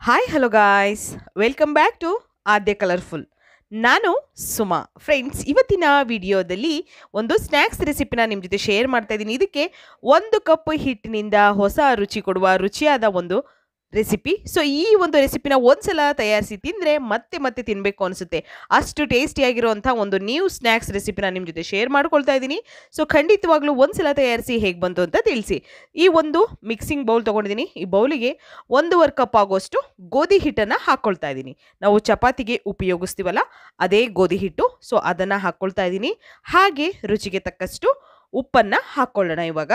Hi hello guys, welcome back to Adya colourful. ನಾನು Suma. Friends, ಇವತ್ತಿನ ವಿಡಿಯೋದಲ್ಲಿ ಒಂದು ಸ್ನ್ಯಾಕ್ಸ್ ರೆಸಿಪಿನ ನಿಮ್ಮ ಜೊತೆ ಶೇರ್ ಮಾಡ್ತಾ ಇದ್ದೀನಿ. ಇದಕ್ಕೆ 1 ಕಪ್ ಹಿಟ್ಟಿನಿಂದ ಹೊಸ ರುಚಿ ಕೊಡುವ ರುಚಿಯಾದ ಒಂದು ರೆಸಿಪಿ. ಸೊ ಈ ಒಂದು ರೆಸಿಪಿನ ಒಂದ್ಸಲ ತಯಾರಿಸಿ ತಿಂದರೆ ಮತ್ತೆ ಮತ್ತೆ ತಿನ್ನಬೇಕು ಅನಿಸುತ್ತೆ. ಅಷ್ಟು ಟೇಸ್ಟಿಯಾಗಿರುವಂಥ ಒಂದು ನ್ಯೂ ಸ್ನ್ಯಾಕ್ಸ್ ರೆಸಿಪಿನ ನಿಮ್ಮ ಜೊತೆ ಶೇರ್ ಮಾಡ್ಕೊಳ್ತಾ ಇದ್ದೀನಿ. ಸೊ ಖಂಡಿತವಾಗ್ಲೂ ಒಂದ್ಸಲ ತಯಾರಿಸಿ ಹೇಗೆ ಬಂತು ಅಂತ ತಿಳಿಸಿ. ಈ ಒಂದು ಮಿಕ್ಸಿಂಗ್ ಬೌಲ್ ತೊಗೊಂಡಿದ್ದೀನಿ. ಈ ಬೌಲಿಗೆ 1.5 ಕಪ್ ಆಗೋಷ್ಟು ಗೋಧಿ ಹಿಟ್ಟನ್ನು ಹಾಕ್ಕೊಳ್ತಾ ಇದ್ದೀನಿ. ನಾವು ಚಪಾತಿಗೆ ಉಪಯೋಗಿಸ್ತೀವಲ್ಲ ಅದೇ ಗೋಧಿ ಹಿಟ್ಟು. ಸೊ ಅದನ್ನು ಹಾಕ್ಕೊಳ್ತಾ ಇದ್ದೀನಿ. ಹಾಗೆ ರುಚಿಗೆ ತಕ್ಕಷ್ಟು ಉಪ್ಪನ್ನು ಹಾಕ್ಕೊಳ್ಳೋಣ. ಇವಾಗ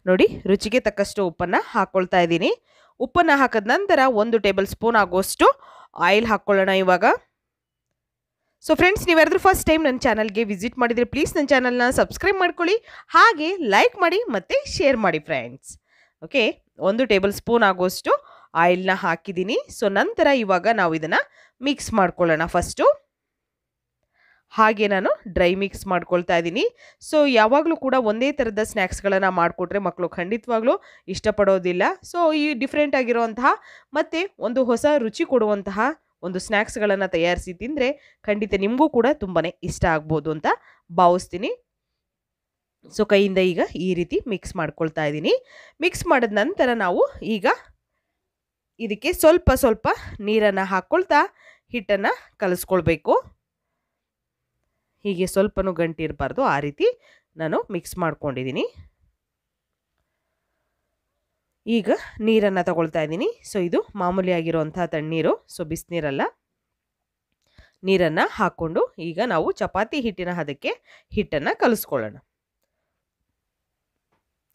ನೋಡಿ, ರುಚಿಗೆ ತಕ್ಕಷ್ಟು ಉಪ್ಪನ್ನು ಹಾಕ್ಕೊಳ್ತಾ ಇದ್ದೀನಿ. ಉಪ್ಪನ್ನು ಹಾಕಿದ ನಂತರ 1 ಟೇಬಲ್ ಸ್ಪೂನ್ ಆಗೋಷ್ಟು ಆಯಿಲ್ ಹಾಕ್ಕೊಳ್ಳೋಣ ಇವಾಗ. ಸೊ ಫ್ರೆಂಡ್ಸ್, ನೀವ್ಯಾರಾದ್ರೂ ಫಸ್ಟ್ ಟೈಮ್ ನನ್ನ ಚಾನಲ್ಗೆ ವಿಸಿಟ್ ಮಾಡಿದರೆ ಪ್ಲೀಸ್ ನನ್ನ ಚಾನಲ್ನ ಸಬ್ಸ್ಕ್ರೈಬ್ ಮಾಡ್ಕೊಳ್ಳಿ, ಹಾಗೆ ಲೈಕ್ ಮಾಡಿ ಮತ್ತು ಶೇರ್ ಮಾಡಿ ಫ್ರೆಂಡ್ಸ್. ಓಕೆ, 1 ಟೇಬಲ್ ಸ್ಪೂನ್ ಆಗೋಷ್ಟು ಆಯಿಲ್ನ ಹಾಕಿದ್ದೀನಿ. ಸೊ ನಂತರ ಇವಾಗ ನಾವು ಇದನ್ನು ಮಿಕ್ಸ್ ಮಾಡ್ಕೊಳ್ಳೋಣ ಫಸ್ಟು. ಹಾಗೆ ನಾನು ಡ್ರೈ ಮಿಕ್ಸ್ ಮಾಡ್ಕೊಳ್ತಾ ಇದ್ದೀನಿ. ಸೊ ಯಾವಾಗಲೂ ಕೂಡ ಒಂದೇ ಥರದ ಸ್ನ್ಯಾಕ್ಸ್ಗಳನ್ನು ಮಾಡಿಕೊಟ್ರೆ ಮಕ್ಕಳು ಖಂಡಿತವಾಗ್ಲೂ ಇಷ್ಟಪಡೋದಿಲ್ಲ. ಸೊ ಈ ಡಿಫ್ರೆಂಟ್ ಆಗಿರುವಂತಹ ಮತ್ತು ಒಂದು ಹೊಸ ರುಚಿ ಕೊಡುವಂತಹ ಒಂದು ಸ್ನ್ಯಾಕ್ಸ್ಗಳನ್ನು ತಯಾರಿಸಿ ತಿಂದರೆ ಖಂಡಿತ ನಿಮಗೂ ಕೂಡ ತುಂಬಾ ಇಷ್ಟ ಆಗ್ಬೋದು ಅಂತ ಭಾವಿಸ್ತೀನಿ. ಸೊ ಕೈಯಿಂದ ಈಗ ಈ ರೀತಿ ಮಿಕ್ಸ್ ಮಾಡ್ಕೊಳ್ತಾ ಇದ್ದೀನಿ. ಮಿಕ್ಸ್ ಮಾಡಿದ ನಂತರ ನಾವು ಈಗ ಇದಕ್ಕೆ ಸ್ವಲ್ಪ ಸ್ವಲ್ಪ ನೀರನ್ನು ಹಾಕ್ಕೊಳ್ತಾ ಹಿಟ್ಟನ್ನು ಕಲಿಸ್ಕೊಳ್ಬೇಕು. ಹೀಗೆ ಸ್ವಲ್ಪನೂ ಗಂಟಿರಬಾರ್ದು, ಆ ರೀತಿ ನಾನು ಮಿಕ್ಸ್ ಮಾಡ್ಕೊಂಡಿದ್ದೀನಿ. ಈಗ ನೀರನ್ನು ತಗೊಳ್ತಾ ಇದ್ದೀನಿ. ಸೊ ಇದು ಮಾಮೂಲಿ ಆಗಿರುವಂಥ ತಣ್ಣೀರು, ಸೊ ಬಿಸಿನೀರಲ್ಲ. ನೀರನ್ನು ಹಾಕ್ಕೊಂಡು ಈಗ ನಾವು ಚಪಾತಿ ಹಿಟ್ಟಿನ ಹದಕ್ಕೆ ಹಿಟ್ಟನ್ನು ಕಲಿಸ್ಕೊಳ್ಳೋಣ.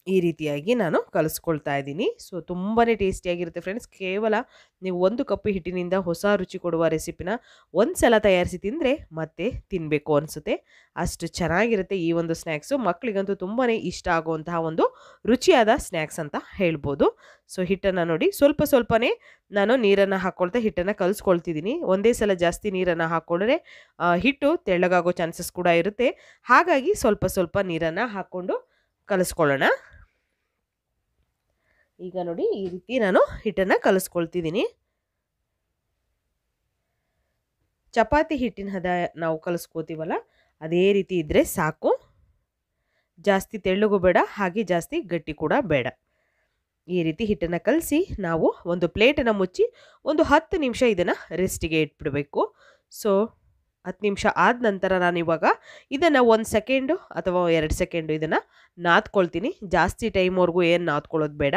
ಈ ರೀತಿಯಾಗಿ ನಾನು ಕಲಿಸ್ಕೊಳ್ತಾ ಇದ್ದೀನಿ. ಸೊ ತುಂಬಾ ಟೇಸ್ಟಿಯಾಗಿರುತ್ತೆ ಫ್ರೆಂಡ್ಸ್. ಕೇವಲ ನೀವು 1 ಕಪ್ ಹಿಟ್ಟಿನಿಂದ ಹೊಸ ರುಚಿ ಕೊಡುವ ರೆಸಿಪಿನ ಒಂದ್ಸಲ ತಯಾರಿಸಿ ತಿಂದರೆ ಮತ್ತೆ ತಿನ್ನಬೇಕು ಅನಿಸುತ್ತೆ. ಅಷ್ಟು ಚೆನ್ನಾಗಿರುತ್ತೆ ಈ ಒಂದು ಸ್ನ್ಯಾಕ್ಸು. ಮಕ್ಕಳಿಗಂತೂ ತುಂಬಾ ಇಷ್ಟ ಆಗುವಂತಹ ಒಂದು ರುಚಿಯಾದ ಸ್ನ್ಯಾಕ್ಸ್ ಅಂತ ಹೇಳ್ಬೋದು. ಸೊ ಹಿಟ್ಟನ್ನು ನೋಡಿ, ಸ್ವಲ್ಪ ಸ್ವಲ್ಪನೇ ನಾನು ನೀರನ್ನು ಹಾಕ್ಕೊಳ್ತಾ ಹಿಟ್ಟನ್ನು ಕಲಿಸ್ಕೊಳ್ತಿದ್ದೀನಿ. ಒಂದೇ ಸಲ ಜಾಸ್ತಿ ನೀರನ್ನು ಹಾಕ್ಕೊಂಡ್ರೆ ಹಿಟ್ಟು ತೆಳ್ಳಗಾಗೋ ಚಾನ್ಸಸ್ ಕೂಡ ಇರುತ್ತೆ. ಹಾಗಾಗಿ ಸ್ವಲ್ಪ ಸ್ವಲ್ಪ ನೀರನ್ನು ಹಾಕ್ಕೊಂಡು ಕಲಿಸ್ಕೊಳ್ಳೋಣ. ಈಗ ನೋಡಿ, ಈ ರೀತಿ ನಾನು ಹಿಟ್ಟನ್ನು ಕಲಿಸ್ಕೊಳ್ತಿದ್ದೀನಿ. ಚಪಾತಿ ಹಿಟ್ಟಿನ ಹದ ನಾವು ಕಲಿಸ್ಕೋತೀವಲ್ಲ ಅದೇ ರೀತಿ ಇದ್ದರೆ ಸಾಕು. ಜಾಸ್ತಿ ತೆಳ್ಳಗೂ ಬೇಡ, ಹಾಗೆ ಜಾಸ್ತಿ ಗಟ್ಟಿ ಕೂಡ ಬೇಡ. ಈ ರೀತಿ ಹಿಟ್ಟನ್ನು ಕಲಸಿ ನಾವು ಒಂದು ಪ್ಲೇಟನ್ನು ಮುಚ್ಚಿ ಒಂದು 10 ನಿಮಿಷ ಇದನ್ನು ರೆಸ್ಟಿಗೆ ಇಟ್ಬಿಡಬೇಕು. ಸೊ 10 ನಿಮಿಷ ಆದ ನಂತರ ನಾನು ಇವಾಗ ಇದನ್ನು 1 ಸೆಕೆಂಡು ಅಥವಾ 2 ಸೆಕೆಂಡು ಇದನ್ನು ನಾದ್ಕೊಳ್ತೀನಿ. ಜಾಸ್ತಿ ಟೈಮ್ವರೆಗೂ ಏನು ನಾದ್ಕೊಳ್ಳೋದು ಬೇಡ.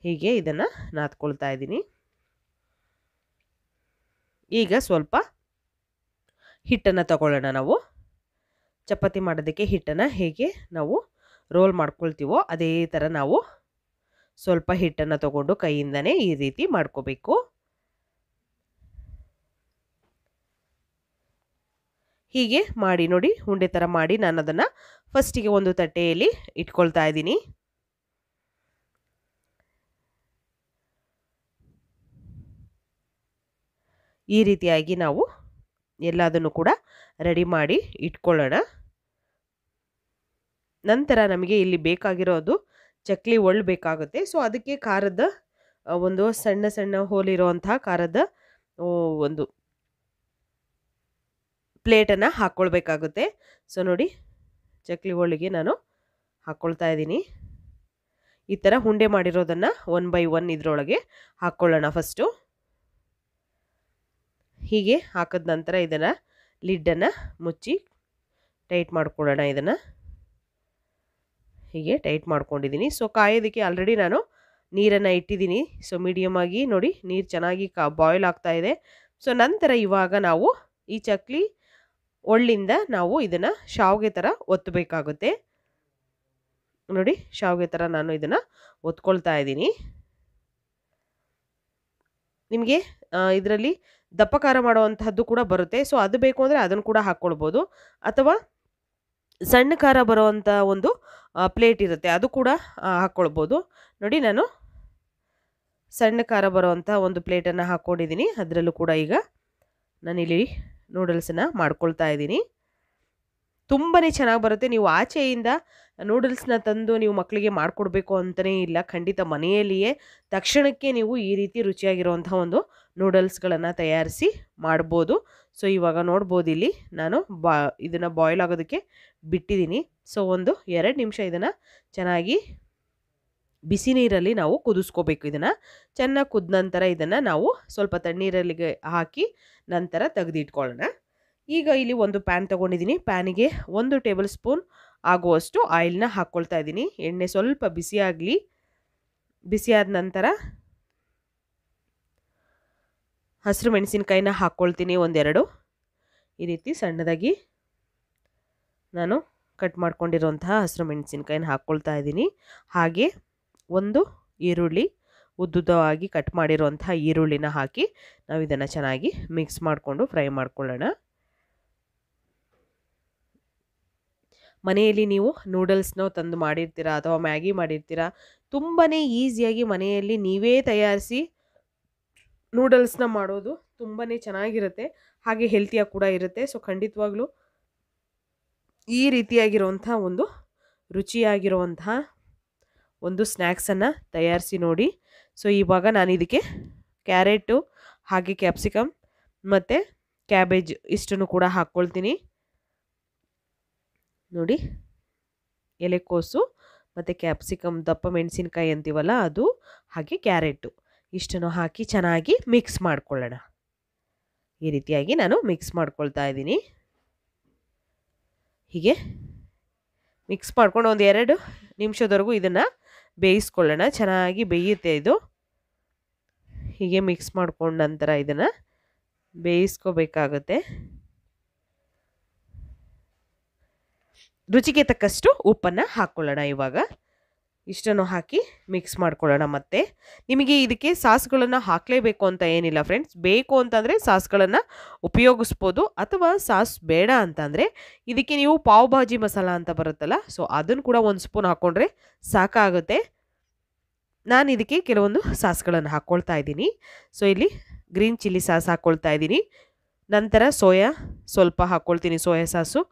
ಹೀಗೆ ಇದನ್ನು ನಾದ್ಕೊಳ್ತಾ ಇದ್ದೀನಿ. ಈಗ ಸ್ವಲ್ಪ ಹಿಟ್ಟನ್ನು ತಗೊಳ್ಳೋಣ. ನಾವು ಚಪಾತಿ ಮಾಡೋದಕ್ಕೆ ಹಿಟ್ಟನ್ನು ಹೇಗೆ ನಾವು ರೋಲ್ ಮಾಡ್ಕೊಳ್ತೀವೋ ಅದೇ ಥರ ನಾವು ಸ್ವಲ್ಪ ಹಿಟ್ಟನ್ನು ತಗೊಂಡು ಕೈಯಿಂದನೇ ಈ ರೀತಿ ಮಾಡ್ಕೋಬೇಕು. ಹೀಗೆ ಮಾಡಿ ನೋಡಿ, ಉಂಡೆ ಥರ ಮಾಡಿ ನಾನು ಅದನ್ನು ಫಸ್ಟಿಗೆ ಒಂದು ತಟ್ಟೆಯಲ್ಲಿ ಇಟ್ಕೊಳ್ತಾ ಇದ್ದೀನಿ. ಈ ರೀತಿಯಾಗಿ ನಾವು ಎಲ್ಲದನ್ನು ಕೂಡ ರೆಡಿ ಮಾಡಿ ಇಟ್ಕೊಳ್ಳೋಣ. ನಂತರ ನಮಗೆ ಇಲ್ಲಿ ಬೇಕಾಗಿರೋದು ಚಕ್ಲಿ ಒಳ್ಳು ಬೇಕಾಗುತ್ತೆ. ಸೊ ಅದಕ್ಕೆ ಖಾರದ ಒಂದು ಸಣ್ಣ ಸಣ್ಣ ಹೋಲಿರುವಂತಹ ಖಾರದ ಒಂದು ಪ್ಲೇಟನ್ನು ಹಾಕ್ಕೊಳ್ಬೇಕಾಗುತ್ತೆ. ಸೊ ನೋಡಿ, ಚಕ್ಲಿ ಒಳ್ಳಿಗೆ ನಾನು ಹಾಕ್ಕೊಳ್ತಾ ಇದ್ದೀನಿ. ಈ ಥರ ಉಂಡೆ ಮಾಡಿರೋದನ್ನು 1 ಬೈ 1 ಇದರೊಳಗೆ ಹಾಕ್ಕೊಳ್ಳೋಣ ಫಸ್ಟು. ಹೀಗೆ ಹಾಕಿದ ನಂತರ ಇದನ್ನು ಲಿಡ್ಡನ್ನು ಮುಚ್ಚಿ ಟೈಟ್ ಮಾಡ್ಕೊಳ್ಳೋಣ. ಇದನ್ನು ಹೀಗೆ ಟೈಟ್ ಮಾಡ್ಕೊಂಡಿದ್ದೀನಿ. ಸೊ ಕಾಯೋದಕ್ಕೆ ಆಲ್ರೆಡಿ ನಾನು ನೀರನ್ನು ಇಟ್ಟಿದ್ದೀನಿ. ಸೊ ಮೀಡಿಯಮ್ ಆಗಿ ನೋಡಿ, ನೀರು ಚೆನ್ನಾಗಿ ಬಾಯ್ಲ್ ಆಗ್ತಾ ಇದೆ. ಸೊ ನಂತರ ಇವಾಗ ನಾವು ಈ ಚಕ್ಲಿ ಒಳ್ಳಿಂದ ನಾವು ಇದನ್ನು ಶಾವಿಗೆ ಥರ ಒತ್ತಬೇಕಾಗುತ್ತೆ. ನೋಡಿ, ಶಾವಿಗೆ ಥರ ನಾನು ಇದನ್ನು ಒತ್ಕೊಳ್ತಾ ಇದ್ದೀನಿ. ನಿಮಗೆ ಇದರಲ್ಲಿ ದಪ್ಪ ಖಾರ ಮಾಡುವಂತಹದ್ದು ಕೂಡ ಬರುತ್ತೆ. ಸೊ ಅದು ಬೇಕು ಅಂದರೆ ಅದನ್ನು ಕೂಡ ಹಾಕ್ಕೊಳ್ಬೋದು, ಅಥವಾ ಸಣ್ಣ ಖಾರ ಬರುವಂಥ ಒಂದು ಪ್ಲೇಟ್ ಇರುತ್ತೆ, ಅದು ಕೂಡ ಹಾಕ್ಕೊಳ್ಬೋದು. ನೋಡಿ, ನಾನು ಸಣ್ಣ ಖಾರ ಬರುವಂಥ ಒಂದು ಪ್ಲೇಟನ್ನು ಹಾಕ್ಕೊಂಡಿದ್ದೀನಿ. ಅದರಲ್ಲೂ ಕೂಡ ಈಗ ನಾನಿಲ್ಲಿ ನೂಡಲ್ಸನ್ನು ಮಾಡ್ಕೊಳ್ತಾ ಇದ್ದೀನಿ. ತುಂಬಾ ಚೆನ್ನಾಗಿ ಬರುತ್ತೆ. ನೀವು ಆಚೆಯಿಂದ ನೂಡಲ್ಸ್ನ ತಂದು ನೀವು ಮಕ್ಕಳಿಗೆ ಮಾಡಿಕೊಡ್ಬೇಕು ಅಂತಲೇ ಇಲ್ಲ, ಖಂಡಿತ ಮನೆಯಲ್ಲಿಯೇ ತಕ್ಷಣಕ್ಕೆ ನೀವು ಈ ರೀತಿ ರುಚಿಯಾಗಿರುವಂಥ ಒಂದು ನೂಡಲ್ಸ್ಗಳನ್ನು ತಯಾರಿಸಿ ಮಾಡ್ಬೋದು. ಸೊ ಇವಾಗ ನೋಡ್ಬೋದು ಇಲ್ಲಿ ನಾನು ಇದನ್ನು ಬಾಯ್ಲ್ ಆಗೋದಕ್ಕೆ ಬಿಟ್ಟಿದ್ದೀನಿ. ಸೊ ಒಂದು 2 ನಿಮಿಷ ಇದನ್ನು ಚೆನ್ನಾಗಿ ಬಿಸಿ ನೀರಲ್ಲಿ ನಾವು ಕುದಿಸ್ಕೋಬೇಕು. ಇದನ್ನು ಚೆನ್ನಾಗಿ ಕುದ್ದ ನಂತರ ಇದನ್ನು ನಾವು ಸ್ವಲ್ಪ ತಣ್ಣೀರಲ್ಲಿಗೆ ಹಾಕಿ ನಂತರ ತೆಗೆದಿಟ್ಕೊಳ್ಳೋಣ. ಈಗ ಇಲ್ಲಿ ಒಂದು ಪ್ಯಾನ್ ತೊಗೊಂಡಿದ್ದೀನಿ. ಪ್ಯಾನಿಗೆ 1 ಟೇಬಲ್ ಸ್ಪೂನ್ ಆಗುವಷ್ಟು ಆಯಿಲ್ನ ಹಾಕ್ಕೊಳ್ತಾ ಇದ್ದೀನಿ. ಎಣ್ಣೆ ಸ್ವಲ್ಪ ಬಿಸಿಯಾಗಲಿ. ಬಿಸಿಯಾದ ನಂತರ ಹಸಿರು ಮೆಣಸಿನ್ಕಾಯಿನ ಹಾಕ್ಕೊಳ್ತೀನಿ. 1-2 ಈ ರೀತಿ ಸಣ್ಣದಾಗಿ ನಾನು ಕಟ್ ಮಾಡ್ಕೊಂಡಿರೋಂತಹ ಹಸಿರು ಮೆಣಸಿನ್ಕಾಯಿನ ಹಾಕ್ಕೊಳ್ತಾ ಇದ್ದೀನಿ. ಹಾಗೆ 1 ಈರುಳ್ಳಿ ಉದ್ದುದ್ದವಾಗಿ ಕಟ್ ಮಾಡಿರೋಂತಹ ಈರುಳ್ಳಿನ ಹಾಕಿ ನಾವು ಇದನ್ನು ಚೆನ್ನಾಗಿ ಮಿಕ್ಸ್ ಮಾಡಿಕೊಂಡು ಫ್ರೈ ಮಾಡ್ಕೊಳ್ಳೋಣ. ಮನೆಯಲ್ಲಿ ನೀವು ನೂಡಲ್ಸ್ನ ತಂದು ಮಾಡಿರ್ತೀರಾ ಅಥವಾ ಮ್ಯಾಗಿ ಮಾಡಿರ್ತೀರಾ, ತುಂಬಾ ಈಸಿಯಾಗಿ ಮನೆಯಲ್ಲಿ ನೀವೇ ತಯಾರಿಸಿ ನೂಡಲ್ಸ್ನ ಮಾಡೋದು ತುಂಬಾ ಚೆನ್ನಾಗಿರುತ್ತೆ, ಹಾಗೆ ಹೆಲ್ತಿಯಾಗಿ ಕೂಡ ಇರುತ್ತೆ. ಸೊ ಖಂಡಿತವಾಗ್ಲೂ ಈ ರೀತಿಯಾಗಿರುವಂಥ ಒಂದು ರುಚಿಯಾಗಿರುವಂತಹ ಒಂದು ಸ್ನ್ಯಾಕ್ಸನ್ನು ತಯಾರಿಸಿ ನೋಡಿ. ಸೊ ಇವಾಗ ನಾನು ಇದಕ್ಕೆ ಕ್ಯಾರೆಟು ಹಾಗೆ ಕ್ಯಾಪ್ಸಿಕಮ್ ಮತ್ತು ಕ್ಯಾಬೇಜ್ ಇಷ್ಟನ್ನು ಕೂಡ ಹಾಕ್ಕೊಳ್ತೀನಿ. ನೋಡಿ, ಎಲೆಕೋಸು ಮತ್ತು ಕ್ಯಾಪ್ಸಿಕಮ್, ದಪ್ಪ ಮೆಣಸಿನ್ಕಾಯಿ ಅಂತೀವಲ್ಲ ಅದು, ಹಾಗೆ ಕ್ಯಾರೆಟು ಇಷ್ಟನ್ನು ಹಾಕಿ ಚೆನ್ನಾಗಿ ಮಿಕ್ಸ್ ಮಾಡ್ಕೊಳ್ಳೋಣ. ಈ ರೀತಿಯಾಗಿ ನಾನು ಮಿಕ್ಸ್ ಮಾಡ್ಕೊಳ್ತಾ ಇದ್ದೀನಿ. ಹೀಗೆ ಮಿಕ್ಸ್ ಮಾಡ್ಕೊಂಡು 1-2 ನಿಮಿಷದವರೆಗೂ ಇದನ್ನು ಬೇಯಿಸ್ಕೊಳ್ಳೋಣ. ಚೆನ್ನಾಗಿ ಬೇಯುತ್ತೆ ಇದು. ಹೀಗೆ ಮಿಕ್ಸ್ ಮಾಡ್ಕೊಂಡ ನಂತರ ಇದನ್ನು ಬೇಯಿಸ್ಕೋಬೇಕಾಗುತ್ತೆ. ರುಚಿಗೆ ತಕ್ಕಷ್ಟು ಉಪ್ಪನ್ನು ಹಾಕ್ಕೊಳ್ಳೋಣ. ಇವಾಗ ಇಷ್ಟನ್ನು ಹಾಕಿ ಮಿಕ್ಸ್ ಮಾಡ್ಕೊಳ್ಳೋಣ. ಮತ್ತು ನಿಮಗೆ ಇದಕ್ಕೆ ಸಾಸ್ಗಳನ್ನು ಹಾಕಲೇಬೇಕು ಅಂತ ಏನಿಲ್ಲ ಫ್ರೆಂಡ್ಸ್. ಬೇಕು ಅಂತಂದರೆ ಸಾಸ್ಗಳನ್ನು ಉಪಯೋಗಿಸ್ಬೋದು, ಅಥವಾ ಸಾಸ್ ಬೇಡ ಅಂತಂದರೆ ಇದಕ್ಕೆ ನೀವು ಪಾವ್ ಭಾಜಿ ಮಸಾಲ ಅಂತ ಬರುತ್ತಲ್ಲ, ಸೊ ಅದನ್ನು ಕೂಡ 1 ಸ್ಪೂನ್ ಹಾಕ್ಕೊಂಡ್ರೆ ಸಾಕಾಗುತ್ತೆ. ನಾನು ಇದಕ್ಕೆ ಕೆಲವೊಂದು ಸಾಸ್ಗಳನ್ನು ಹಾಕ್ಕೊಳ್ತಾ ಇದ್ದೀನಿ. ಸೊ ಇಲ್ಲಿ ಗ್ರೀನ್ ಚಿಲ್ಲಿ ಸಾಸ್ ಹಾಕ್ಕೊಳ್ತಾ ಇದ್ದೀನಿ. ನಂತರ ಸೋಯಾ ಸ್ವಲ್ಪ ಹಾಕ್ಕೊಳ್ತೀನಿ, ಸೋಯಾ ಸಾಸು.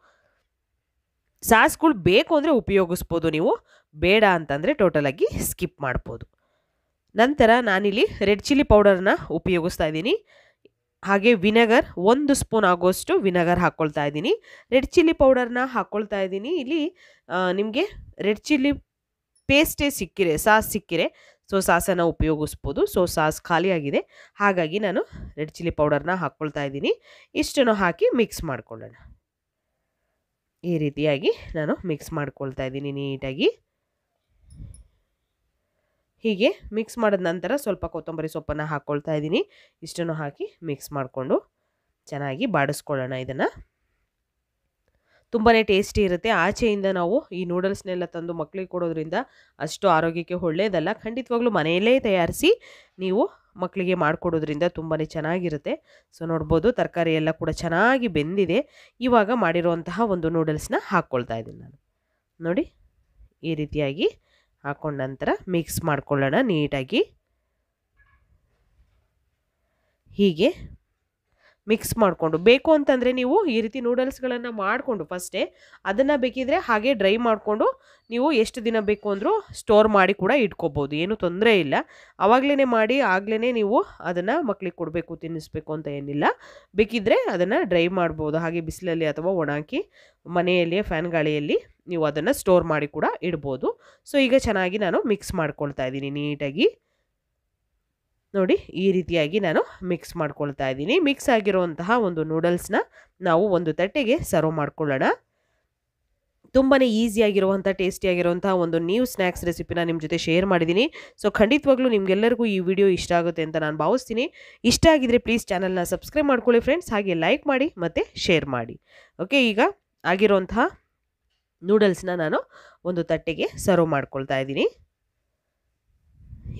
ಸಾಸ್ಗಳು ಬೇಕು ಅಂದರೆ ಉಪಯೋಗಿಸ್ಬೋದು ನೀವು, ಬೇಡ ಅಂತಂದರೆ ಟೋಟಲಾಗಿ ಸ್ಕಿಪ್ ಮಾಡ್ಬೋದು. ನಂತರ ನಾನಿಲ್ಲಿ ರೆಡ್ ಚಿಲ್ಲಿ ಪೌಡರ್ನ ಉಪಯೋಗಿಸ್ತಾ ಇದ್ದೀನಿ. ಹಾಗೆ ವಿನೆಗರ್ 1 ಸ್ಪೂನ್ ಆಗೋಷ್ಟು ವಿನೆಗರ್ ಹಾಕ್ಕೊಳ್ತಾ ಇದ್ದೀನಿ. ರೆಡ್ ಚಿಲ್ಲಿ ಪೌಡರ್ನ ಹಾಕ್ಕೊಳ್ತಾ ಇದ್ದೀನಿ. ಇಲ್ಲಿ ನಿಮಗೆ ರೆಡ್ ಚಿಲ್ಲಿ ಪೇಸ್ಟೇ ಸಿಕ್ಕಿರೆ, ಸಾಸ್ ಸಿಕ್ಕಿರೆ ಸೊ ಸಾಸನ್ನು ಉಪಯೋಗಿಸ್ಬೋದು. ಸೊ ಸಾಸ್ ಖಾಲಿಯಾಗಿದೆ, ಹಾಗಾಗಿ ನಾನು ರೆಡ್ ಚಿಲ್ಲಿ ಪೌಡರ್ನ ಹಾಕ್ಕೊಳ್ತಾ ಇದ್ದೀನಿ. ಇಷ್ಟನ್ನು ಹಾಕಿ ಮಿಕ್ಸ್ ಮಾಡ್ಕೊಳ್ಳೋಣ. ಈ ರೀತಿಯಾಗಿ ನಾನು ಮಿಕ್ಸ್ ಮಾಡ್ಕೊಳ್ತಾ ಇದ್ದೀನಿ ನೀಟಾಗಿ. ಹೀಗೆ ಮಿಕ್ಸ್ ಮಾಡಿದ ನಂತರ ಸ್ವಲ್ಪ ಕೊತ್ತಂಬರಿ ಸೊಪ್ಪನ್ನು ಹಾಕ್ಕೊಳ್ತಾ ಇದ್ದೀನಿ. ಇಷ್ಟನ್ನು ಹಾಕಿ ಮಿಕ್ಸ್ ಮಾಡಿಕೊಂಡು ಚೆನ್ನಾಗಿ ಬಾಡಿಸ್ಕೊಳ್ಳೋಣ. ಇದನ್ನು ತುಂಬಾ ಟೇಸ್ಟಿ ಇರುತ್ತೆ. ಆಚೆಯಿಂದ ನಾವು ಈ ನೂಡಲ್ಸ್ನೆಲ್ಲ ತಂದು ಮಕ್ಕಳಿಗೆ ಕೊಡೋದ್ರಿಂದ ಅಷ್ಟು ಆರೋಗ್ಯಕ್ಕೆ ಒಳ್ಳೆಯದಲ್ಲ. ಖಂಡಿತವಾಗ್ಲೂ ಮನೆಯಲ್ಲೇ ತಯಾರಿಸಿ ನೀವು ಮಕ್ಕಳಿಗೆ ಮಾಡಿಕೊಡೋದ್ರಿಂದ ತುಂಬಾ ಚೆನ್ನಾಗಿರುತ್ತೆ. ಸೊ ನೋಡ್ಬೋದು, ತರಕಾರಿ ಎಲ್ಲ ಕೂಡ ಚೆನ್ನಾಗಿ ಬೆಂದಿದೆ. ಇವಾಗ ಮಾಡಿರುವಂತಹ ಒಂದು ನೂಡಲ್ಸ್ನ ಹಾಕ್ಕೊಳ್ತಾ ಇದ್ದೀನಿ ನಾನು. ನೋಡಿ, ಈ ರೀತಿಯಾಗಿ ಹಾಕ್ಕೊಂಡ ನಂತರ ಮಿಕ್ಸ್ ಮಾಡ್ಕೊಳ್ಳೋಣ ನೀಟಾಗಿ. ಹೀಗೆ ಮಿಕ್ಸ್ ಮಾಡಿಕೊಂಡು, ಬೇಕು ಅಂತಂದರೆ ನೀವು ಈ ರೀತಿ ನೂಡಲ್ಸ್ಗಳನ್ನು ಮಾಡಿಕೊಂಡು ಫಸ್ಟೇ ಅದನ್ನು ಬೇಕಿದ್ರೆ ಹಾಗೆ ಡ್ರೈ ಮಾಡಿಕೊಂಡು ನೀವು ಎಷ್ಟು ದಿನ ಬೇಕು ಅಂದರೂ ಸ್ಟೋರ್ ಮಾಡಿ ಕೂಡ ಇಟ್ಕೋಬೋದು, ಏನೂ ತೊಂದರೆ ಇಲ್ಲ. ಆವಾಗಲೇ ಮಾಡಿ ಆಗಲೇ ನೀವು ಅದನ್ನು ಮಕ್ಕಳಿಗೆ ಕೊಡಬೇಕು, ತಿನ್ನಿಸ್ಬೇಕು ಅಂತ ಏನಿಲ್ಲ. ಬೇಕಿದ್ದರೆ ಅದನ್ನು ಡ್ರೈ ಮಾಡ್ಬೋದು, ಹಾಗೆ ಬಿಸಿಲಲ್ಲಿ ಅಥವಾ ಒಣಾಕಿ ಮನೆಯಲ್ಲಿಯೇ ಫ್ಯಾನ್ ಗಾಳಿಯಲ್ಲಿ ನೀವು ಅದನ್ನು ಸ್ಟೋರ್ ಮಾಡಿ ಕೂಡ ಇಡ್ಬೋದು. ಸೊ ಈಗ ಚೆನ್ನಾಗಿ ನಾನು ಮಿಕ್ಸ್ ಮಾಡ್ಕೊಳ್ತಾ ಇದ್ದೀನಿ ನೀಟಾಗಿ. ನೋಡಿ, ಈ ರೀತಿಯಾಗಿ ನಾನು ಮಿಕ್ಸ್ ಮಾಡ್ಕೊಳ್ತಾ ಇದ್ದೀನಿ. ಮಿಕ್ಸ್ ಆಗಿರುವಂತಹ ಒಂದು ನೂಡಲ್ಸ್ನ ನಾವು ಒಂದು ತಟ್ಟೆಗೆ ಸರ್ವ್ ಮಾಡ್ಕೊಳ್ಳೋಣ. ತುಂಬಾ ಈಸಿಯಾಗಿರುವಂಥ ಟೇಸ್ಟಿಯಾಗಿರುವಂತಹ ಒಂದು ನ್ಯೂ ಸ್ನ್ಯಾಕ್ಸ್ ರೆಸಿಪಿನ ನಿಮ್ಮ ಜೊತೆ ಶೇರ್ ಮಾಡಿದ್ದೀನಿ. ಸೊ ಖಂಡಿತವಾಗ್ಲೂ ನಿಮಗೆಲ್ಲರಿಗೂ ಈ ವಿಡಿಯೋ ಇಷ್ಟ ಆಗುತ್ತೆ ಅಂತ ನಾನು ಭಾವಿಸ್ತೀನಿ. ಇಷ್ಟ ಆಗಿದ್ರೆ ಪ್ಲೀಸ್ ಚಾನಲ್ನ ಸಬ್ಸ್ಕ್ರೈಬ್ ಮಾಡ್ಕೊಳ್ಳಿ ಫ್ರೆಂಡ್ಸ್, ಹಾಗೆ ಲೈಕ್ ಮಾಡಿ ಮತ್ತು ಶೇರ್ ಮಾಡಿ. ಓಕೆ, ಈಗ ಆಗಿರುವಂತಹ ನೂಡಲ್ಸ್ನ ನಾನು ಒಂದು ತಟ್ಟೆಗೆ ಸರ್ವ್ ಮಾಡ್ಕೊಳ್ತಾ ಇದ್ದೀನಿ.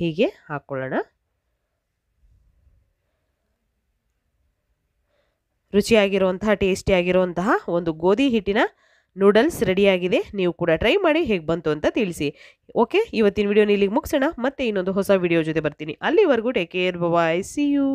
ಹೀಗೆ ಹಾಕ್ಕೊಳ್ಳೋಣ. ರುಚಿಯಾಗಿರುವಂತಹ ಟೇಸ್ಟಿಯಾಗಿರುವಂತಹ ಒಂದು ಗೋಧಿ ಹಿಟ್ಟಿನ ನೂಡಲ್ಸ್ ರೆಡಿಯಾಗಿದೆ. ನೀವು ಕೂಡ ಟ್ರೈ ಮಾಡಿ ಹೇಗೆ ಬಂತು ಅಂತ ತಿಳಿಸಿ. ಓಕೆ, ಇವತ್ತಿನ ವಿಡಿಯೋನ ಇಲ್ಲಿಗೆ ಮುಗಿಸೋಣ. ಮತ್ತೆ ಇನ್ನೊಂದು ಹೊಸ ವಿಡಿಯೋ ಜೊತೆ ಬರ್ತೀನಿ. ಅಲ್ಲಿವರೆಗೂ take care, bye, see you.